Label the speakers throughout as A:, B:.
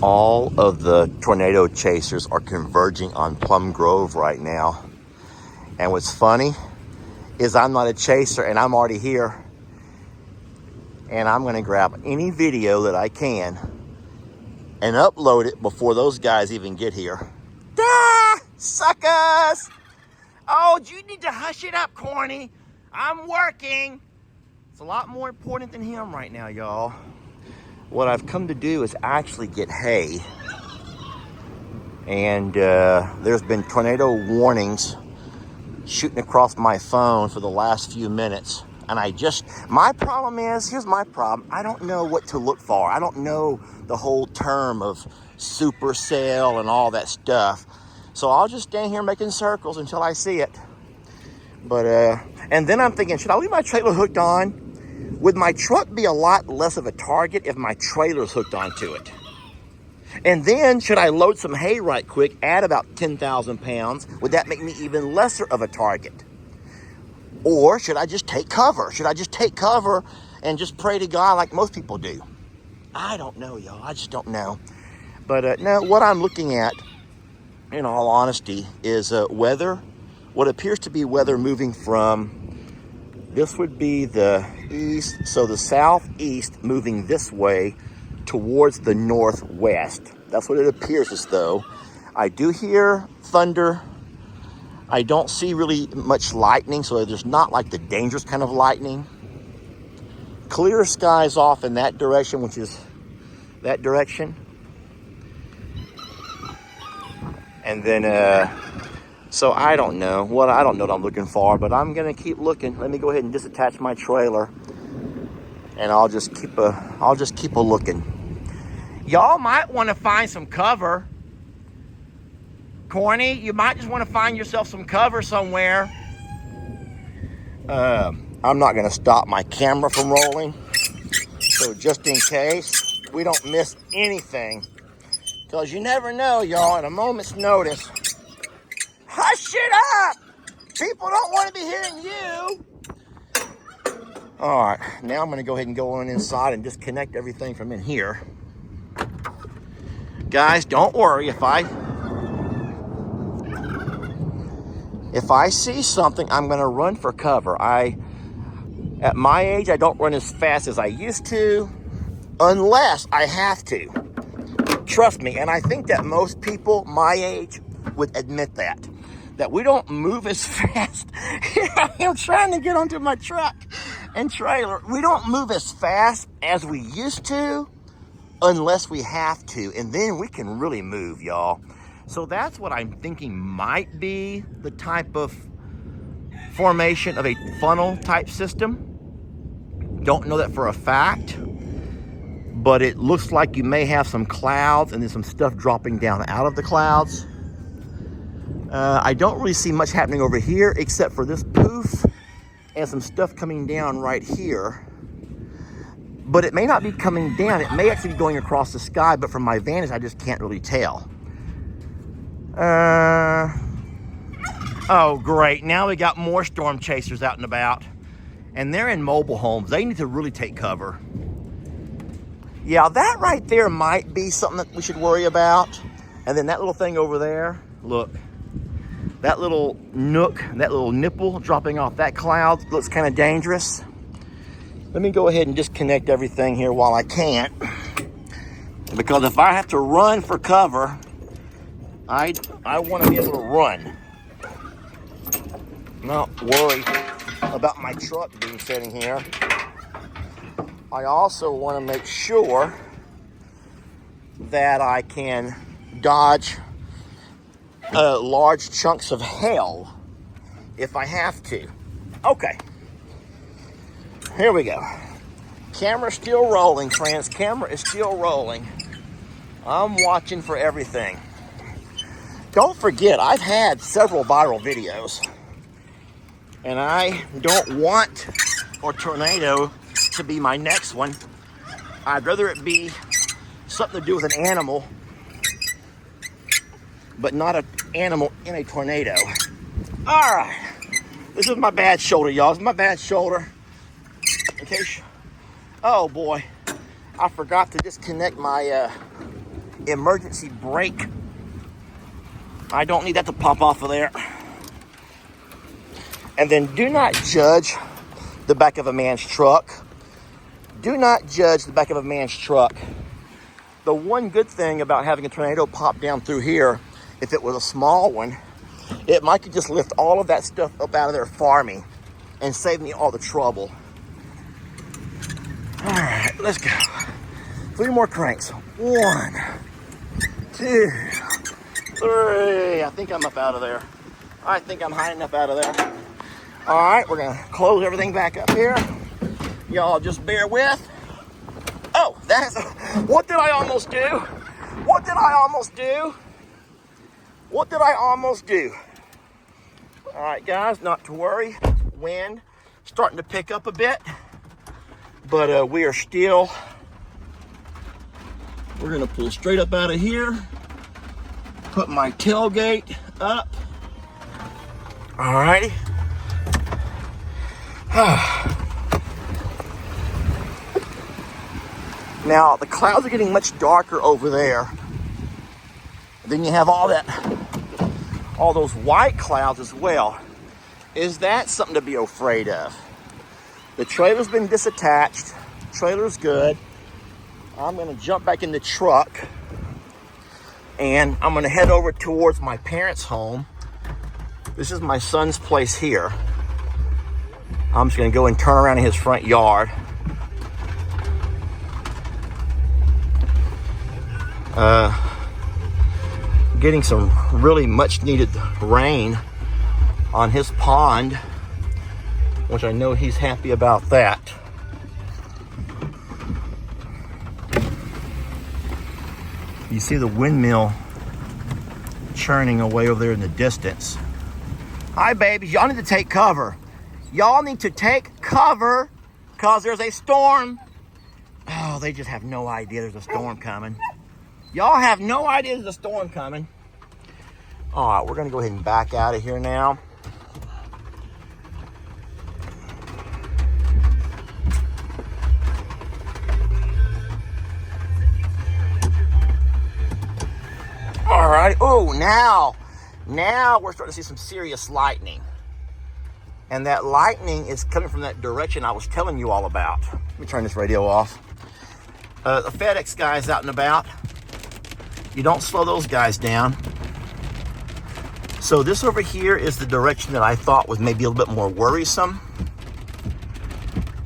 A: All of the tornado chasers are converging on Plum Grove right now. And what's funny is I'm not a chaser and I'm already here. And I'm gonna grab any video that I can and upload it before those guys even get here. Ah, suckers! Oh, you need to hush it up, corny. I'm working. It's a lot more important than him right now, y'all. What I've come to do is actually get hay. And there's been tornado warnings shooting across my phone for the last few minutes. And my problem is, here's my problem. I don't know what to look for. I don't know the whole term of supercell and all that stuff. So I'll just stand here making circles until I see it. But, and then I'm thinking, should I leave my trailer hooked on? Would my truck be a lot less of a target if my trailer's hooked onto it? And then, should I load some hay right quick, add about 10,000 pounds? Would that make me even lesser of a target? Or should I just take cover? Should I just take cover and just pray to God like most people do? I don't know, y'all. I just don't know. But no, what I'm looking at, in all honesty, is weather. What appears to be weather moving from, this would be the east, so the southeast moving this way towards the northwest. That's what it appears as though. I do hear thunder. I don't see really much lightning, so there's not like the dangerous kind of lightning. Clear skies off in that direction, which is that direction. And then, so I don't know what I'm looking for, but I'm gonna keep looking. Let me go ahead and disattach my trailer, and I'll just keep a looking. Y'all might want to find some cover. Corny, you might just want to find yourself some cover somewhere. I'm not gonna stop my camera from rolling, so just in case we don't miss anything, because you never know, y'all. At a moment's notice. Hush it up! People don't want to be hearing you. All right, now I'm going to go ahead and go on inside and disconnect everything from in here. Guys, don't worry. If I see something, I'm going to run for cover. At my age, I don't run as fast as I used to, unless I have to. Trust me, and I think that most people my age would admit that we don't move as fast. I'm trying to get onto my truck and trailer. We don't move as fast as we used to unless we have to, and then we can really move, y'all. So that's what I'm thinking might be the type of formation of a funnel type system. Don't know that for a fact, but it looks like you may have some clouds and then some stuff dropping down out of the clouds. I don't really see much happening over here except for this poof and some stuff coming down right here. But it may not be coming down. It may actually be going across the sky, but from my vantage, I just can't really tell. Oh, great. Now we got more storm chasers out and about. And they're in mobile homes. They need to really take cover. Yeah, that right there might be something that we should worry about. And then that little thing over there, look. That little nook, that little nipple dropping off that cloud looks kind of dangerous. Let me go ahead and disconnect everything here while I can. Because if I have to run for cover, I want to be able to run. Not worry about my truck being sitting here. I also want to make sure that I can dodge large chunks of hail if I have to. Okay, here we go. Camera's still rolling, friends. Camera is still rolling. I'm watching for everything. Don't forget, I've had several viral videos, and I don't want a tornado to be my next one. I'd rather it be something to do with an animal, but not an animal in a tornado. All right, this is my bad shoulder, y'all. This is my bad shoulder. In case, oh boy, I forgot to disconnect my emergency brake. I don't need that to pop off of there. And then do not judge the back of a man's truck. Do not judge the back of a man's truck. The one good thing about having a tornado pop down through here, if it was a small one, it might could just lift all of that stuff up out of there for me and save me all the trouble. All right, let's go. 3 more cranks. 1, 2, 3. I think I'm up out of there. I think I'm high enough out of there. All right, we're gonna close everything back up here. Y'all just bear with. Oh, what did I almost do? What did I almost do? What did I almost do? All right, guys, not to worry. Wind starting to pick up a bit, but we are still, we're gonna pull straight up out of here, put my tailgate up. All righty. Now, the clouds are getting much darker over there. Then you have all those white clouds as well. Is that something to be afraid of? The trailer's been disattached. Trailer's good. I'm gonna jump back in the truck and I'm gonna head over towards my parents' home. This is my son's place here. I'm just gonna go and turn around in his front yard. Getting some really much needed rain on his pond, which I know he's happy about that. You see the windmill churning away over there in the distance. Hi, babies. Y'all need to take cover. Y'all need to take cover because there's a storm. Oh, they just have no idea there's a storm coming. Y'all have no idea there's a storm coming. All right, we're going to go ahead and back out of here now. All right. Oh, now we're starting to see some serious lightning. And that lightning is coming from that direction I was telling you all about. Let me turn this radio off. The FedEx guy's out and about. You don't slow those guys down. So this over here is the direction that I thought was maybe a little bit more worrisome.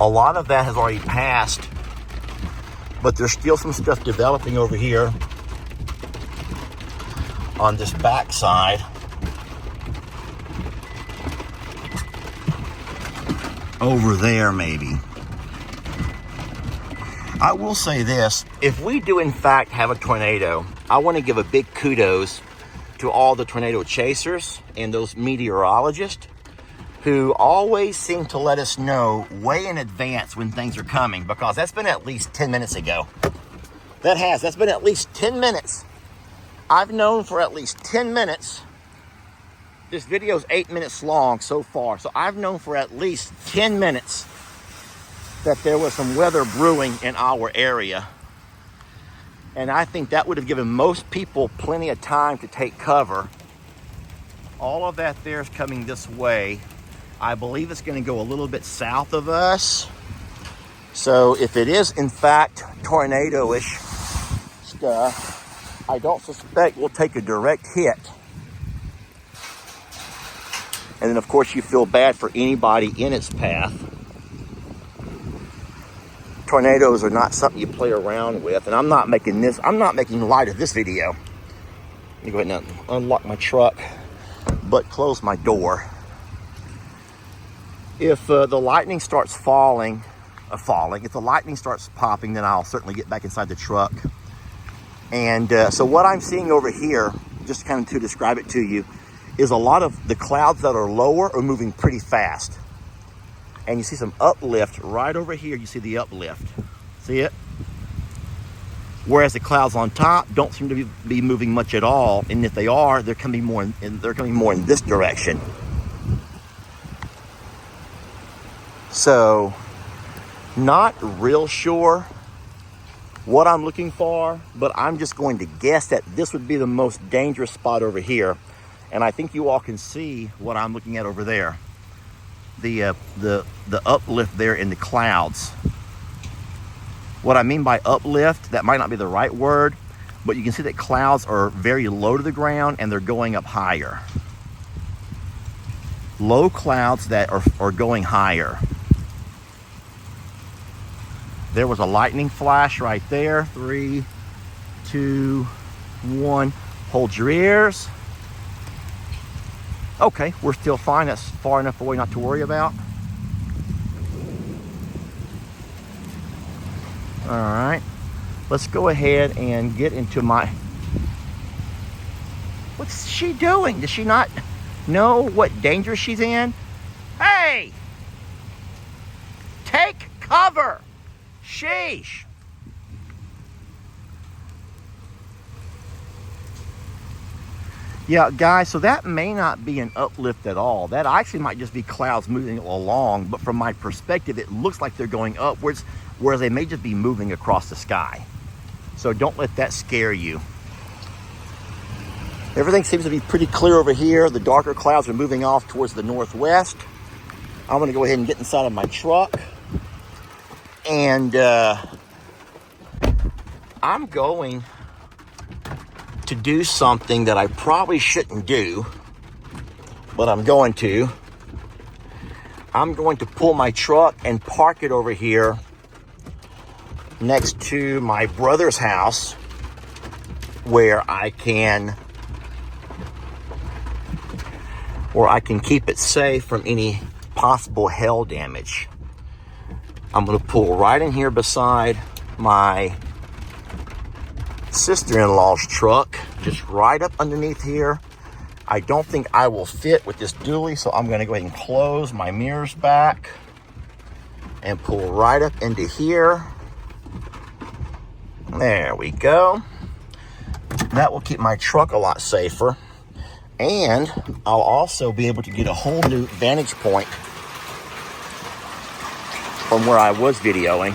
A: A lot of that has already passed, but there's still some stuff developing over here on this backside. Over there, maybe. I will say this, if we do in fact have a tornado, I want to give a big kudos to all the tornado chasers and those meteorologists who always seem to let us know way in advance when things are coming, because that's been at least 10 minutes ago. That's been at least 10 minutes. I've known for at least 10 minutes. This video is 8 minutes long so far, so I've known for at least 10 minutes that there was some weather brewing in our area. And I think that would have given most people plenty of time to take cover. All of that there is coming this way. I believe it's going to go a little bit south of us. So if it is in fact tornado-ish stuff, I don't suspect we'll take a direct hit. And then of course you feel bad for anybody in its path. Tornadoes are not something you play around with, and I'm not making light of this video. Let me go ahead and unlock my truck, but close my door. If the lightning starts if the lightning starts popping, then I'll certainly get back inside the truck. And so what I'm seeing over here, just kind of to describe it to you, is a lot of the clouds that are lower are moving pretty fast. And you see some uplift right over here. You see the uplift. See it? Whereas the clouds on top don't seem to be moving much at all. And if they are, they're coming more in this direction. So, not real sure what I'm looking for, but I'm just going to guess that this would be the most dangerous spot over here. And I think you all can see what I'm looking at over there. The uplift there in the clouds. What I mean by uplift, that might not be the right word, but you can see that clouds are very low to the ground and they're going up higher. Low clouds that are going higher. There was a lightning flash right there. 3, 2, 1. Hold your ears. Okay, we're still fine. That's far enough away not to worry about. All right, let's go ahead and get into my... What's she doing? Does she not know what danger she's in? Hey! Take cover! Sheesh! Yeah, guys, so that may not be an uplift at all. That actually might just be clouds moving along, but from my perspective, it looks like they're going upwards, whereas they may just be moving across the sky. So don't let that scare you. Everything seems to be pretty clear over here. The darker clouds are moving off towards the northwest. I'm gonna go ahead and get inside of my truck. And I'm going to do something that I probably shouldn't do, but I'm going to. I'm going to pull my truck and park it over here next to my brother's house where I can keep it safe from any possible hail damage. I'm going to pull right in here beside my sister-in-law's truck, just right up underneath here. I don't think I will fit with this dually, so I'm going to go ahead and close my mirrors back and pull right up into here. There we go. That will keep my truck a lot safer, and I'll also be able to get a whole new vantage point from where I was videoing.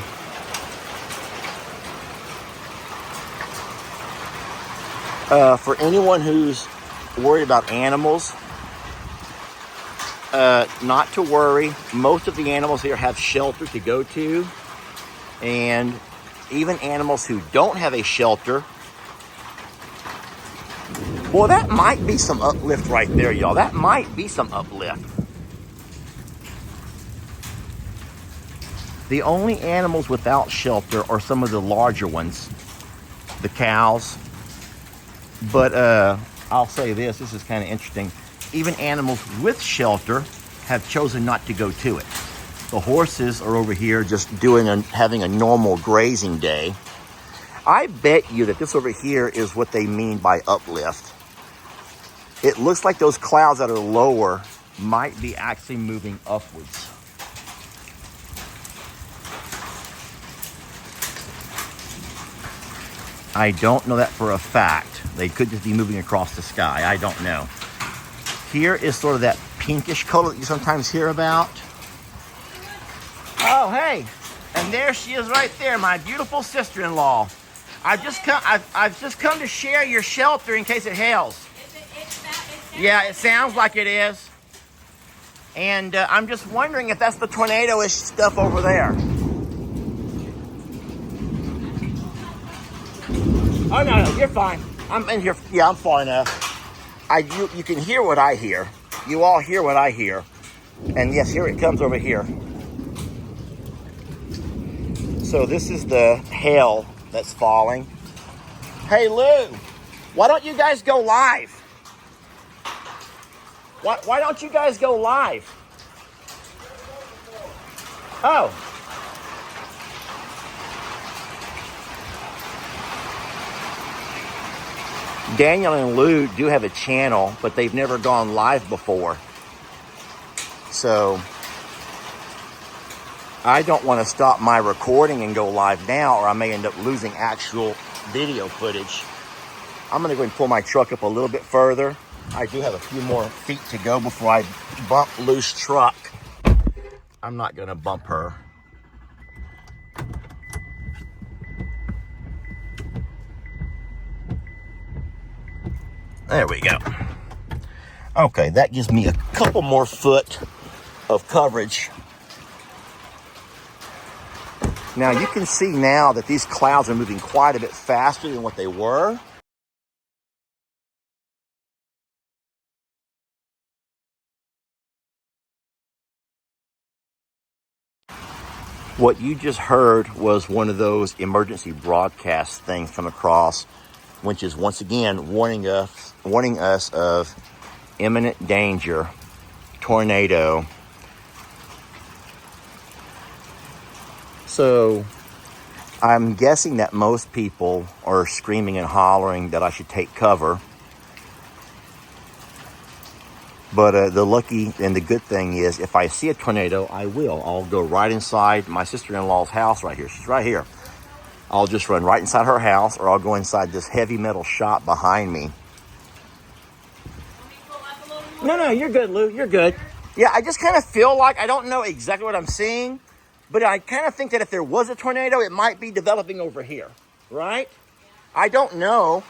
A: For anyone who's worried about animals, not to worry. Most of the animals here have shelter to go to, and even animals who don't have a shelter. Well, that might be some uplift right there, y'all. That might be some uplift. The only animals without shelter are some of the larger ones, the cows. But I'll say this is kind of interesting. Even animals with shelter have chosen not to go to it. The horses are over here just having a normal grazing day. I bet you that this over here is what they mean by uplift. It looks like those clouds that are lower might be actually moving upwards. I don't know that for a fact. They could just be moving across the sky. I don't know. Here is sort of that pinkish color that you sometimes hear about. Oh, hey. And there she is right there, my beautiful sister-in-law. I've just come to share your shelter in case it hails. Yeah, it sounds like it is. And I'm just wondering if that's the tornado-ish stuff over there. Oh, no, you're fine. I'm in here. Yeah, I'm far enough. You can hear what I hear. You all hear what I hear. And yes, here it comes over here. So this is the hail that's falling. Hey, Lou, why don't you guys go live? Why don't you guys go live? Oh. Daniel and Lou do have a channel, but they've never gone live before. So I don't want to stop my recording and go live now, or I may end up losing actual video footage. I'm going to go and pull my truck up a little bit further. I do have a few more feet to go before I bump Lou's truck. I'm not going to bump her. There we go. Okay, that gives me a couple more foot of coverage. Now you can see now that these clouds are moving quite a bit faster than what they were. What you just heard was one of those emergency broadcast things come across, which is once again warning us of imminent danger, tornado. So I'm guessing that most people are screaming and hollering that I should take cover. But the lucky and the good thing is, if I see a tornado, I will. I'll go right inside my sister-in-law's house right here. She's right here. I'll just run right inside her house, or I'll go inside this heavy metal shop behind me. No, you're good, Lou. You're good. Yeah, I just kind of feel like I don't know exactly what I'm seeing, but I kind of think that if there was a tornado, it might be developing over here, right? I don't know.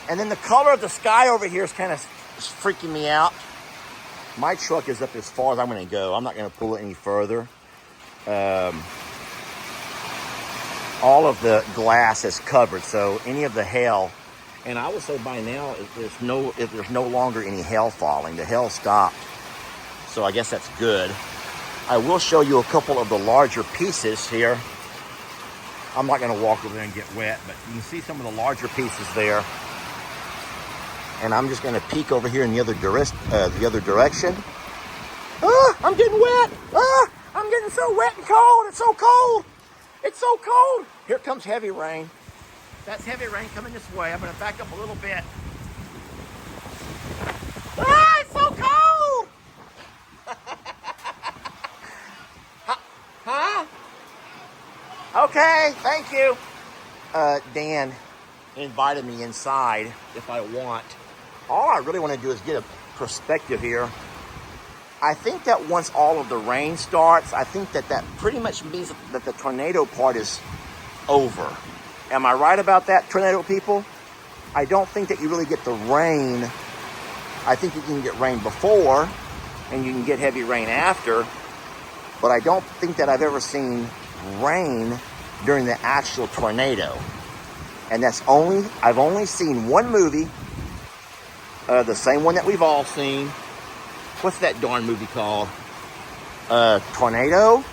A: And then the color of the sky over here is kind of freaking me out. My truck is up as far as I'm going to go. I'm not going to pull it any further. All of the glass is covered, so any of the hail, and I would say by now there's no longer any hail falling. The hail stopped, so I guess that's good. I will show you a couple of the larger pieces here. I'm not going to walk over there and get wet, but you can see some of the larger pieces there. And I'm just going to peek over here in the other direction. Ah, I'm getting wet. Ah, I'm getting so wet and cold. It's so cold. It's so cold. Here comes heavy rain. That's heavy rain coming this way. I'm going to back up a little bit. Ah, it's so cold. Huh? Okay, thank you. Dan invited me inside if I want. All I really want to do is get a perspective here. I think that once all of the rain starts, I think that pretty much means that the tornado part is over. Am I right about that, tornado people? I don't think that you really get the rain. I think you can get rain before, and you can get heavy rain after, but I don't think that I've ever seen rain during the actual tornado. And I've only seen one movie, the same one that we've all seen. What's that darn movie called? Tornado?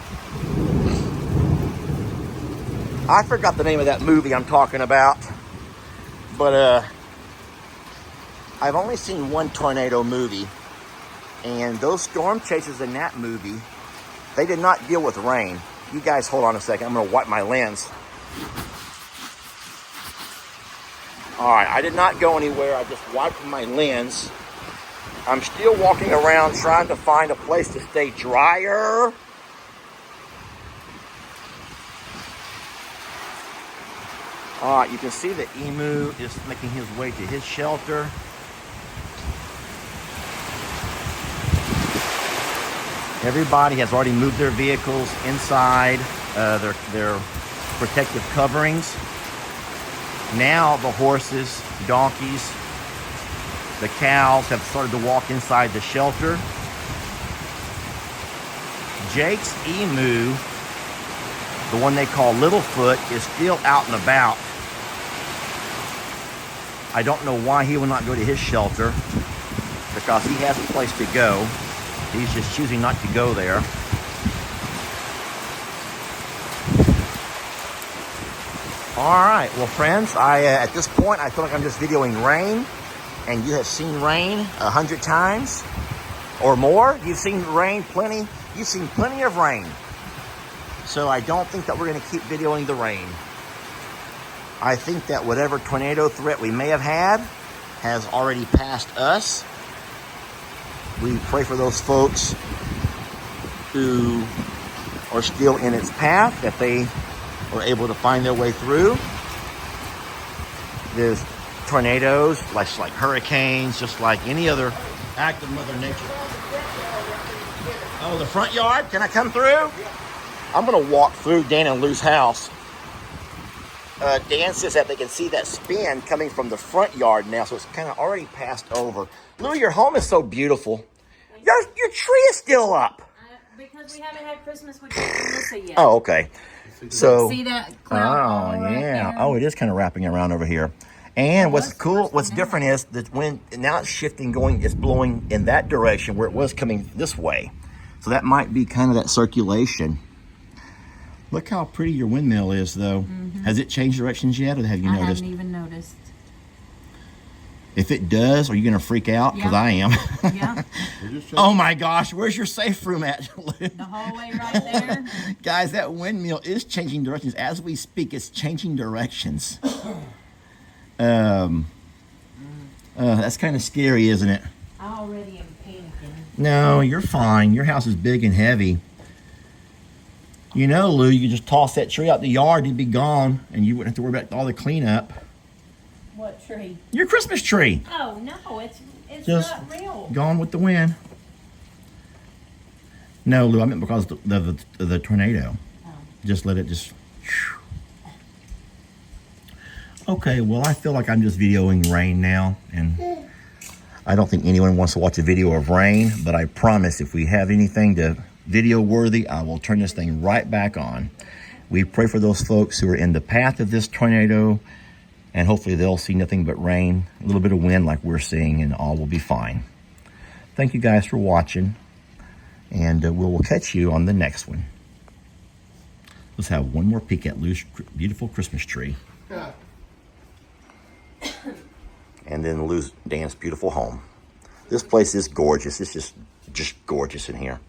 A: I forgot the name of that movie I'm talking about. But I've only seen one tornado movie. And those storm chasers in that movie, they did not deal with rain. You guys hold on a second. I'm going to wipe my lens. All right, I did not go anywhere. I just wiped my lens. I'm still walking around trying to find a place to stay drier. All right, you can see the emu is making his way to his shelter. Everybody has already moved their vehicles inside their protective coverings. Now the horses, donkeys, the cows have started to walk inside the shelter. Jake's emu, the one they call Littlefoot, is still out and about. I don't know why he will not go to his shelter, because he has a place to go. He's just choosing not to go there. All right, well, friends, at this point, I feel like I'm just videoing rain, and you have seen rain 100 times or more. You've seen rain plenty. You've seen plenty of rain. So I don't think that we're going to keep videoing the rain. I think that whatever tornado threat we may have had has already passed us. We pray for those folks who are still in its path, that they are able to find their way through. There's tornadoes, like hurricanes, just like any other act of Mother Nature. Oh, the front yard? Can I come through? I'm going to walk through Dan and Lou's house. Dan says that they can see that spin coming from the front yard now, so it's kind of already passed over. Lou, your home is so beautiful. Your tree is still up.
B: Because we haven't had Christmas with Melissa yet.
A: Oh, okay. So
B: see that cloud?
A: Oh, yeah. Oh, it is kind of wrapping around over here. And what's cool, what's different is that when now it's shifting, it's blowing in that direction where it was coming this way. So that might be kind of that circulation. Look how pretty your windmill is, though. Mm-hmm. Has it changed directions yet, or have you noticed?
B: I haven't even noticed.
A: If it does, are you going to freak out? Because I am.
B: Yeah.
A: Oh my gosh, where's your safe room at?
B: The hallway right there.
A: Guys, that windmill is changing directions. As we speak, it's changing directions. That's kind of scary, isn't it?
B: I already am panicking.
A: No, you're fine. Your house is big and heavy. You know, Lou, you could just toss that tree out the yard, it'd be gone, and you wouldn't have to worry about all the cleanup.
B: What tree?
A: Your Christmas tree.
B: Oh, no, it's
A: just
B: not real. Gone
A: with the wind. No, Lou, I meant because of the tornado. Oh. Just let it just... Okay, well, I feel like I'm just videoing rain now, and I don't think anyone wants to watch a video of rain, but I promise if we have anything to video worthy, I will turn this thing right back on. We pray for those folks who are in the path of this tornado, and hopefully they'll see nothing but rain, a little bit of wind like we're seeing, and all will be fine. Thank you guys for watching, and we'll catch you on the next one. Let's have one more peek at Lou's beautiful Christmas tree. Yeah. And then Dan's beautiful home. This place is gorgeous. It's just gorgeous in here.